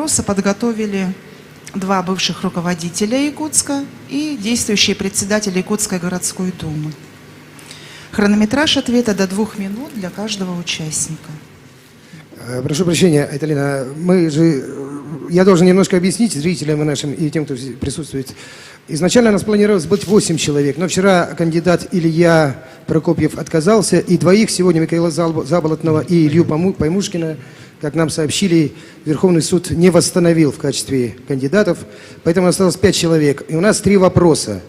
вопроса подготовили два бывших руководителя Якутска и действующий председатель Якутской городской думы. Хронометраж ответа до 2 минут для каждого участника. Прошу прощения, Айталина, я должен немножко объяснить зрителям нашим и тем, кто присутствует. Изначально у нас планировалось быть 8 человек, но вчера кандидат Илья Прокопьев отказался, и двоих сегодня, Михаила Заболотного и Илью Паймушкина, как нам сообщили, Верховный суд не восстановил в качестве кандидатов, поэтому осталось 5 человек. И у нас 3 вопроса.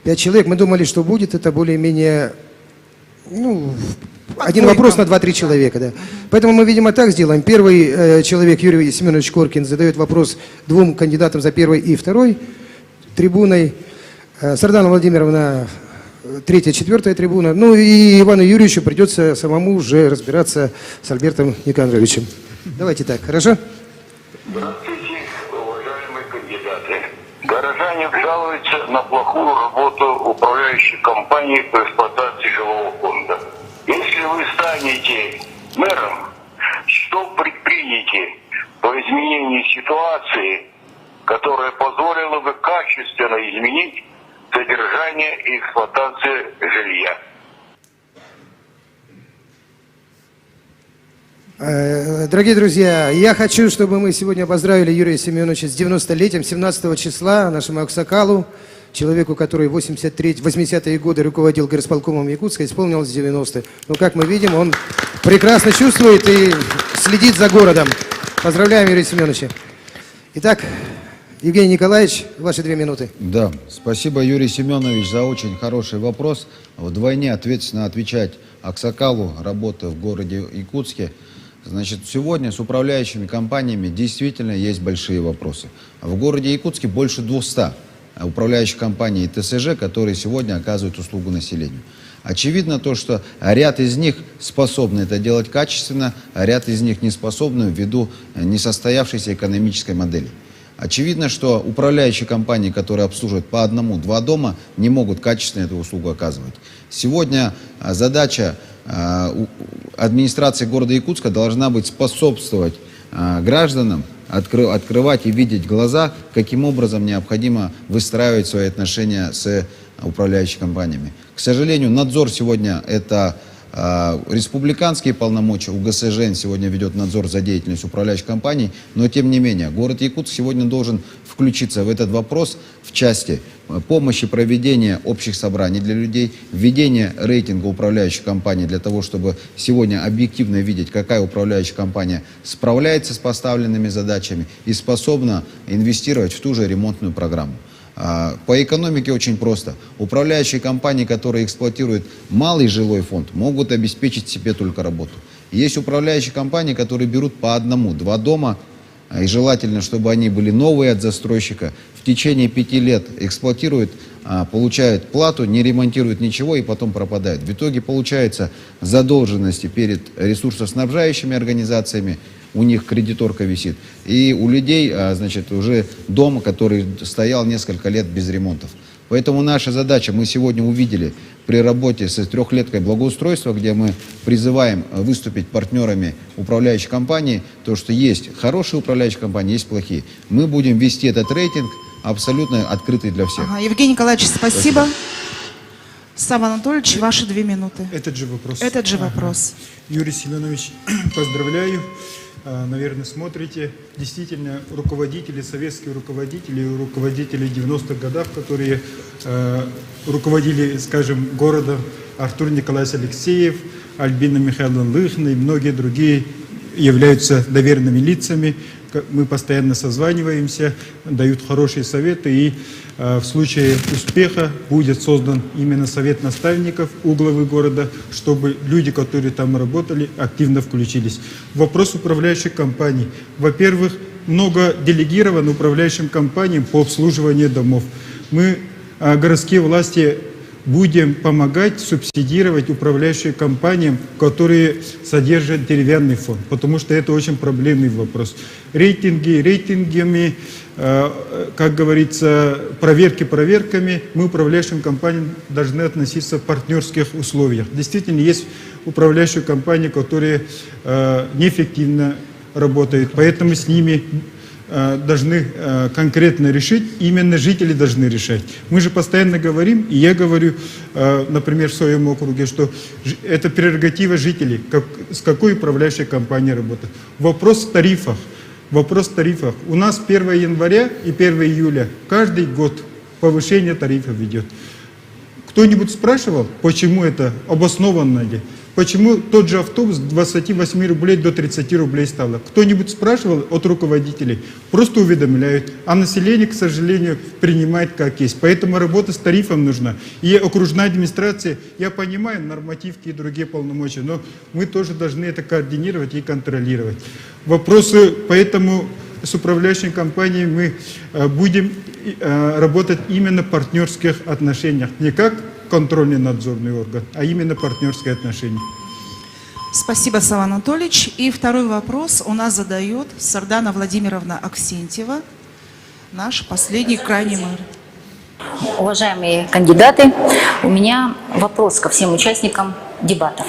5 человек, мы думали, что будет это более-менее, один вопрос на 2-3 человека, да. Поэтому мы, видимо, так сделаем. Первый человек, Юрий Семенович Коркин, задает вопрос 2 кандидатам за первой и второй трибуной. Сардана Владимировна, 3-я, 4-я трибуна. Ну и Ивану Юрьевичу придется самому уже разбираться с Альбертом Никандровичем. Давайте так, хорошо? Здравствуйте, уважаемые кандидаты. Горожане жалуются на плохую работу управляющей компании по эксплуатации жилого фонда. Если вы станете мэром, что предпримете по изменению ситуации, которая позволила бы качественно изменить содержание и эксплуатацию жилья? Дорогие друзья, я хочу, чтобы мы сегодня поздравили Юрия Семеновича с 90-летием, 17 числа, нашему Аксакалу, человеку, который в 80-е годы руководил горосполкомом Якутска, исполнилось 90. Ну, как мы видим, он прекрасно чувствует и следит за городом. Поздравляем, Юрия Семеновича. Итак, Евгений Николаевич, ваши 2 минуты. Да, спасибо, Юрий Семенович, за очень хороший вопрос. Вдвойне ответственно отвечать Аксакалу, работы в городе Якутске. Значит, сегодня с управляющими компаниями действительно есть большие вопросы. В городе Якутске больше 200 управляющих компаний и ТСЖ, которые сегодня оказывают услугу населению. Очевидно то, что ряд из них способны это делать качественно, а ряд из них не способны ввиду несостоявшейся экономической модели. Очевидно, что управляющие компании, которые обслуживают по 1-2 дома, не могут качественно эту услугу оказывать. Сегодня задача администрации города Якутска должна быть способствовать гражданам открывать и видеть глаза, каким образом необходимо выстраивать свои отношения с управляющими компаниями. К сожалению, надзор сегодня это республиканские полномочия, УГСЖН сегодня ведет надзор за деятельностью управляющих компаний, но тем не менее, город Якутск сегодня должен включиться в этот вопрос в части помощи проведения общих собраний для людей, введения рейтинга управляющих компаний для того, чтобы сегодня объективно видеть, какая управляющая компания справляется с поставленными задачами и способна инвестировать в ту же ремонтную программу. По экономике очень просто. Управляющие компании, которые эксплуатируют малый жилой фонд, могут обеспечить себе только работу. Есть управляющие компании, которые берут по 1-2 дома, и желательно, чтобы они были новые от застройщика, в течение 5 лет эксплуатируют, получают плату, не ремонтируют ничего и потом пропадают. В итоге получается задолженности перед ресурсоснабжающими организациями, у них кредиторка висит, и у людей, значит, уже дом, который стоял несколько лет без ремонтов. Поэтому наша задача, мы сегодня увидели при работе с трехлеткой благоустройства, где мы призываем выступить партнерами управляющей компании, то, что есть хорошие управляющие компании, есть плохие. Мы будем вести этот рейтинг абсолютно открытый для всех. Евгений Николаевич, спасибо. Сам Анатольевич, ваши 2 минуты. Этот же вопрос. Этот же вопрос. Юрий Семенович, поздравляю. Наверное, смотрите. Действительно, руководители, советские руководители, руководители 90-х годов, которые руководили, скажем, городом, Артур Николаевич Алексеев, Альбина Михайловна Лыхна и многие другие являются доверенными лицами. Мы постоянно созваниваемся, дают хорошие советы, и в случае успеха будет создан именно совет наставников у главы города, чтобы люди, которые там работали, активно включились. Вопрос управляющих компаний. Во-первых, много делегировано управляющим компаниям по обслуживанию домов. Мы, городские власти, будем помогать субсидировать управляющим компаниям, которые содержат деревянный фонд, потому что это очень проблемный вопрос. Рейтингами, как говорится, проверки проверками, мы управляющим компаниям должны относиться в партнерских условиях. Действительно, есть управляющие компании, которые неэффективно работают, поэтому с ними должны конкретно решить, именно жители должны решать. Мы же постоянно говорим, и я говорю, например, в своем округе, что это прерогатива жителей, с какой управляющей компанией работать. Вопрос в тарифах. Вопрос в тарифах. У нас 1 января и 1 июля каждый год повышение тарифов идет. Кто-нибудь спрашивал, почему это, обоснованно ли? Почему тот же автобус с 28 рублей до 30 рублей стало? Кто-нибудь спрашивал от руководителей? Просто уведомляют. А население, к сожалению, принимает как есть. Поэтому работа с тарифом нужна. И окружная администрация, я понимаю, нормативки и другие полномочия, но мы тоже должны это координировать и контролировать. Вопросы, поэтому с управляющей компанией мы будем работать именно в партнерских отношениях. Не как контрольный надзорный орган, а именно партнерские отношения. Спасибо, Савва Анатольевич. И второй вопрос у нас задает Сардана Владимировна Аксентьева, наш последний крайний мэр. Уважаемые кандидаты, у меня вопрос ко всем участникам дебатов.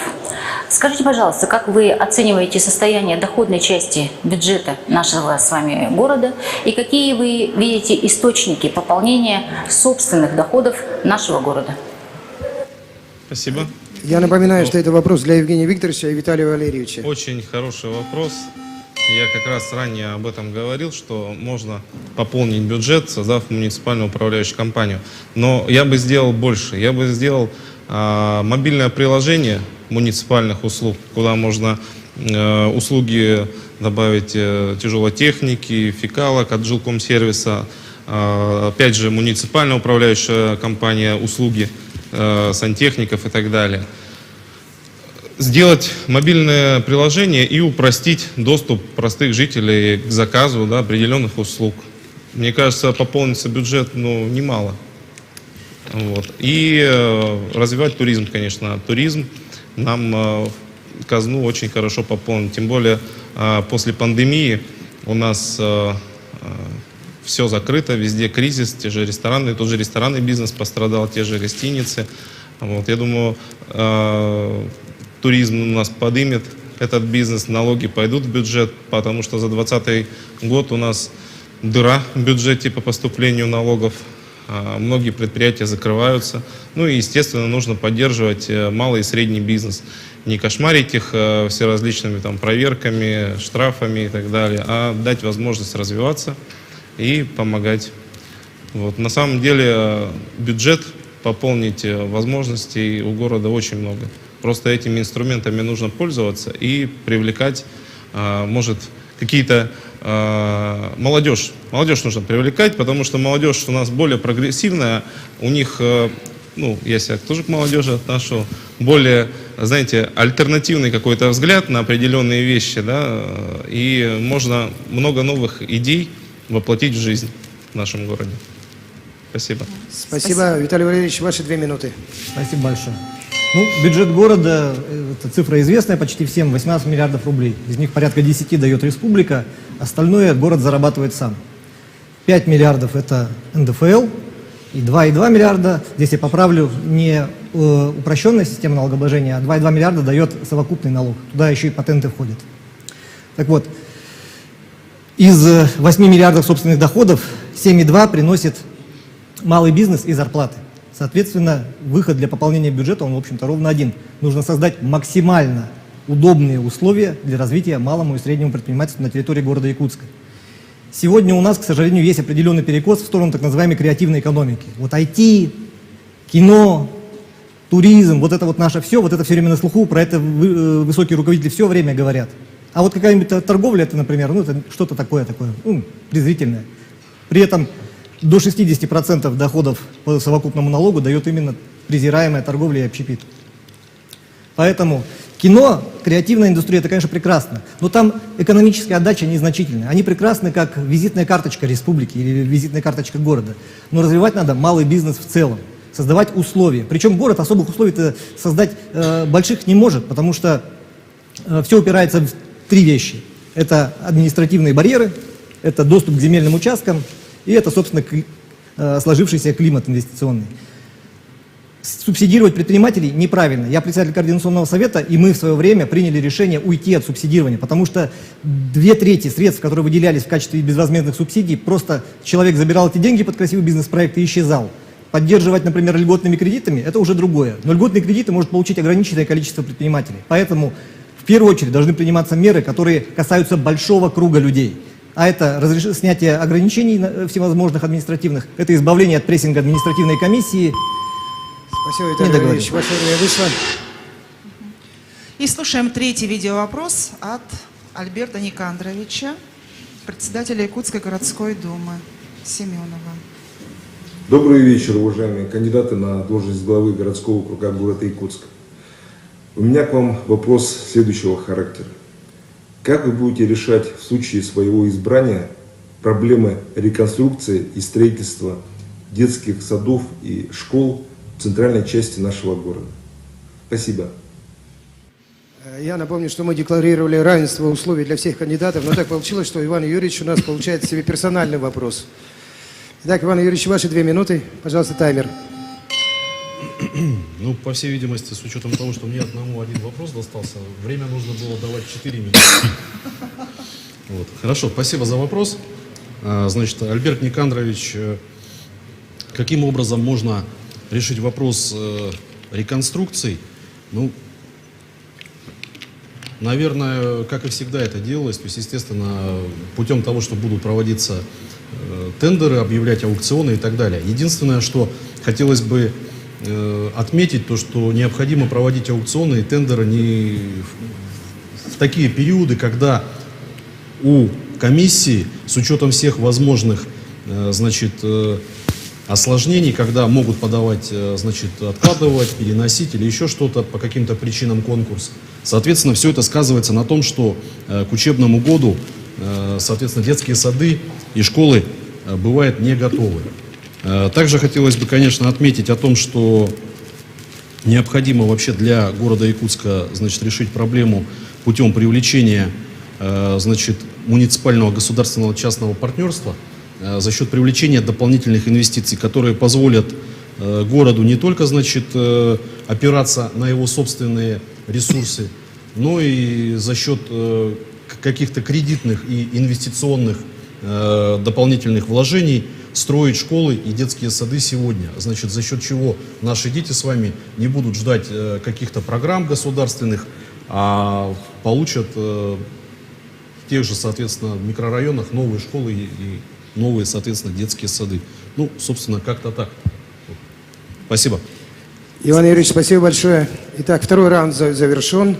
Скажите, пожалуйста, как вы оцениваете состояние доходной части бюджета нашего с вами города и какие вы видите источники пополнения собственных доходов нашего города? Спасибо. Я напоминаю, что это вопрос для Евгения Викторовича и Виталия Валерьевича. Очень хороший вопрос. Я как раз ранее об этом говорил, что можно пополнить бюджет, создав муниципальную управляющую компанию. Но я бы сделал больше. Я бы сделал мобильное приложение муниципальных услуг, куда можно услуги добавить тяжелой техники, фекалок от жилкомсервиса, опять же муниципальная управляющая компания, услуги сантехников и так далее. Сделать мобильное приложение и упростить доступ простых жителей к заказу, да, определенных услуг. Мне кажется, пополнится бюджет немало. Вот. И развивать туризм, конечно. Туризм нам казну очень хорошо пополнит. Тем более после пандемии у нас все закрыто, везде кризис, те же рестораны, тот же ресторанный бизнес пострадал, те же гостиницы. Вот. Я думаю, туризм у нас подымет этот бизнес, налоги пойдут в бюджет, потому что за 2020 год у нас дыра в бюджете по поступлению налогов. Многие предприятия закрываются. Ну и, естественно, нужно поддерживать малый и средний бизнес. Не кошмарить их всеразличными проверками, штрафами и так далее, а дать возможность развиваться и помогать. Вот. На самом деле бюджет пополнить возможностей у города очень много. Просто этими инструментами нужно пользоваться и привлекать, может, какие-то молодежь. Молодежь нужно привлекать, потому что молодежь у нас более прогрессивная, у них, я себя тоже к молодежи отношу, более, знаете, альтернативный какой-то взгляд на определенные вещи, да, и можно много новых идей воплотить в жизнь в нашем городе. Спасибо. Спасибо. Виталий Валерьевич, ваши 2 минуты. Спасибо большое. Бюджет города, это цифра известная почти всем, 18 миллиардов рублей. Из них порядка 10 дает республика, остальное город зарабатывает сам. 5 миллиардов это НДФЛ, и 2,2 миллиарда, здесь я поправлю, не упрощенная система налогообложения, а 2,2 миллиарда дает совокупный налог. Туда еще и патенты входят. Так вот, из 8 миллиардов собственных доходов 7,2 приносит малый бизнес и зарплаты. Соответственно, выход для пополнения бюджета, он, в общем-то, ровно один. Нужно создать максимально удобные условия для развития малому и среднему предпринимательству на территории города Якутска. Сегодня у нас, к сожалению, есть определенный перекос в сторону так называемой креативной экономики. Вот IT, кино, туризм, вот это вот наше все, вот это все время на слуху, про это высокие руководители все время говорят. А вот какая-нибудь торговля, это, например, это что-то такое, презрительное. При этом до 60% доходов по совокупному налогу дает именно презираемая торговля и общепит. Поэтому кино, креативная индустрия, это, конечно, прекрасно, но там экономическая отдача незначительная. Они прекрасны как визитная карточка республики или визитная карточка города. Но развивать надо малый бизнес в целом, создавать условия. Причем город особых условий создать больших не может, потому что все упирается в 3 вещи. Это административные барьеры, это доступ к земельным участкам, и это, собственно, сложившийся климат инвестиционный. Субсидировать предпринимателей неправильно. Я председатель Координационного совета, и мы в свое время приняли решение уйти от субсидирования, потому что 2/3 средств, которые выделялись в качестве безвозмездных субсидий, просто человек забирал эти деньги под красивый бизнес-проект и исчезал. Поддерживать, например, льготными кредитами – это уже другое. Но льготные кредиты может получить ограниченное количество предпринимателей. Поэтому в первую очередь должны приниматься меры, которые касаются большого круга людей. А это снятие ограничений всевозможных административных, это избавление от прессинга административной комиссии. Спасибо, Виталий Валерьевич. Ваше время вышло. И слушаем третий видеовопрос от Альберта Никандровича, председателя Якутской городской думы Семенова. Добрый вечер, уважаемые кандидаты на должность главы городского округа города Якутска. У меня к вам вопрос следующего характера. Как вы будете решать в случае своего избрания проблемы реконструкции и строительства детских садов и школ в центральной части нашего города? Спасибо. Я напомню, что мы декларировали равенство условий для всех кандидатов, но так получилось, что Иван Юрьевич у нас получает себе персональный вопрос. Итак, Иван Юрьевич, ваши 2 минуты. Пожалуйста, таймер. Ну, по всей видимости, с учетом того, что мне одному один вопрос достался, время нужно было давать 4 минуты. Вот. Хорошо, спасибо за вопрос. Значит, Альберт Никандрович, каким образом можно решить вопрос реконструкций? Ну, наверное, как и всегда это делалось, то есть, естественно, путем того, что будут проводиться тендеры, объявлять аукционы и так далее. Единственное, что хотелось бы отметить, то, что необходимо проводить аукционы и тендеры не в такие периоды, когда у комиссии, с учетом всех возможных, значит, осложнений, когда могут подавать, значит, откладывать, переносить или еще что-то по каким-то причинам конкурс. Соответственно, все это сказывается на том, что к учебному году, соответственно, детские сады и школы бывают не готовы. Также хотелось бы, конечно, отметить о том, что необходимо вообще для города Якутска, значит, решить проблему путем привлечения, значит, муниципального государственного частного партнерства за счет привлечения дополнительных инвестиций, которые позволят городу не только, значит, опираться на его собственные ресурсы, но и за счет каких-то кредитных и инвестиционных дополнительных вложений строить школы и детские сады сегодня. Значит, за счет чего наши дети с вами не будут ждать каких-то программ государственных, а получат в тех же, соответственно, микрорайонах новые школы и новые, соответственно, детские сады. Ну, собственно, как-то так. Спасибо. Иван Юрьевич, спасибо большое. Итак, второй раунд завершен.